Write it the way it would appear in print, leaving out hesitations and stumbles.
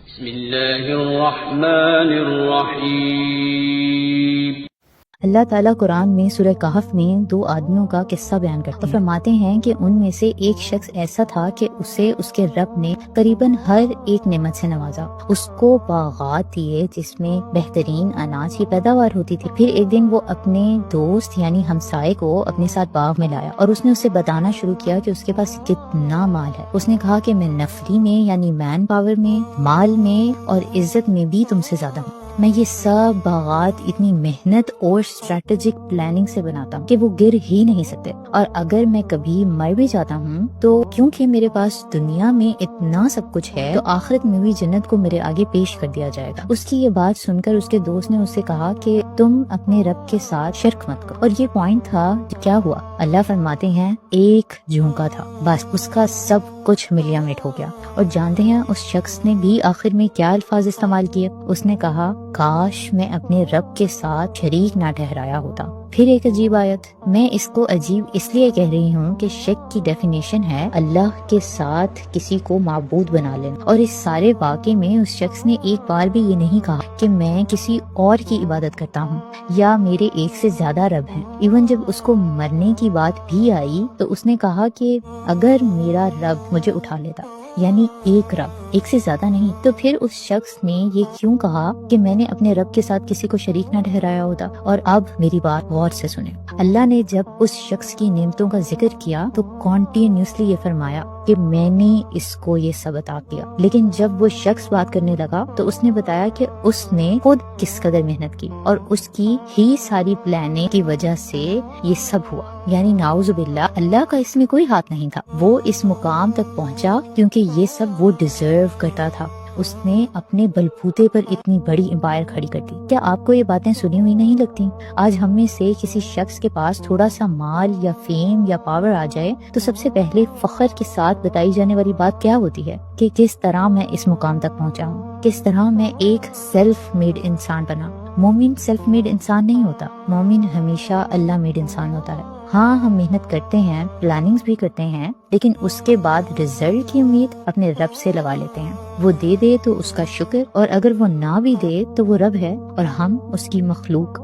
بسم اللہ الرحمن الرحیم۔ اللہ تعالیٰ قرآن میں سورہ کہف میں 2 آدمیوں کا قصہ بیان کرتے ہیں، فرماتے ہیں کہ ان میں سے ایک شخص ایسا تھا کہ اسے اس کے رب نے قریباً ہر ایک نعمت سے نوازا، اس کو باغات دیے جس میں بہترین اناج کی پیداوار ہوتی تھی۔ پھر ایک دن وہ اپنے دوست یعنی ہمسائے کو اپنے ساتھ باغ میں لایا اور اس نے اسے بتانا شروع کیا کہ اس کے پاس کتنا مال ہے۔ اس نے کہا کہ میں نفری میں یعنی مین پاور میں، مال میں اور عزت میں بھی تم سے زیادہ ہوں۔ میں یہ سب باغات اتنی محنت اور اسٹریٹجک پلاننگ سے بناتا ہوں کہ وہ گر ہی نہیں سکتے، اور اگر میں کبھی مر بھی جاتا ہوں تو کیونکہ میرے پاس دنیا میں اتنا سب کچھ ہے تو آخرت میں بھی جنت کو میرے آگے پیش کر دیا جائے گا۔ اس کی یہ بات سن کر اس کے دوست نے اس سے کہا کہ تم اپنے رب کے ساتھ شرک مت کرو، اور یہ پوائنٹ تھا۔ کیا ہوا؟ اللہ فرماتے ہیں ایک جھونکا تھا، بس اس کا سب کچھ ملیا مٹ ہو گیا۔ اور جانتے ہیں اس شخص نے بھی آخر میں کیا الفاظ استعمال کیے؟ اس نے کہا کاش میں اپنے رب کے ساتھ شریک نہ ٹھہرایا ہوتا۔ پھر ایک عجیب آیت، میں اس کو عجیب اس لیے کہہ رہی ہوں کہ شک کی ڈیفینیشن ہے اللہ کے ساتھ کسی کو معبود بنا لینا، اور اس سارے واقعے میں اس شخص نے ایک بار بھی یہ نہیں کہا کہ میں کسی اور کی عبادت کرتا ہوں یا میرے ایک سے زیادہ رب ہیں۔ ایون جب اس کو مرنے کی بات بھی آئی تو اس نے کہا کہ اگر میرا رب مجھے اٹھا لیتا، یعنی ایک رب، ایک سے زیادہ نہیں، تو پھر اس شخص نے یہ کیوں کہا کہ میں نے اپنے رب کے ساتھ کسی کو شریک نہ ٹھہرایا ہوتا؟ اور اب میری بات غور سے سنیں، اللہ نے جب اس شخص کی نعمتوں کا ذکر کیا تو کنٹینیوسلی یہ فرمایا کہ میں نے اس کو یہ سب عطا کیا، لیکن جب وہ شخص بات کرنے لگا تو اس نے بتایا کہ اس نے خود کس قدر محنت کی اور اس کی ہی ساری پلاننگ کی وجہ سے یہ سب ہوا، یعنی نعوذ باللہ اللہ کا اس میں کوئی ہاتھ نہیں تھا۔ وہ اس مقام تک پہنچا کیونکہ یہ سب وہ ڈیزرو کرتا تھا۔ اس نے اپنے بلبوتے پر اتنی بڑی امپائر کھڑی کر دی۔ کیا آپ کو یہ باتیں سنی ہوئی نہیں لگتی؟ آج ہم میں سے کسی شخص کے پاس تھوڑا سا مال یا فیم یا پاور آ جائے تو سب سے پہلے فخر کے ساتھ بتائی جانے والی بات کیا ہوتی ہے کہ کس طرح میں اس مقام تک پہنچا ہوں، کس طرح میں ایک سیلف میڈ انسان بنا۔ مومن سیلف میڈ انسان نہیں ہوتا، مومن ہمیشہ اللہ میڈ انسان ہوتا ہے۔ ہاں ہم محنت کرتے ہیں، پلاننگز بھی کرتے ہیں، لیکن اس کے بعد رزلٹ کی امید اپنے رب سے لگا لیتے ہیں۔ وہ دے دے تو اس کا شکر، اور اگر وہ نہ بھی دے تو وہ رب ہے اور ہم اس کی مخلوق۔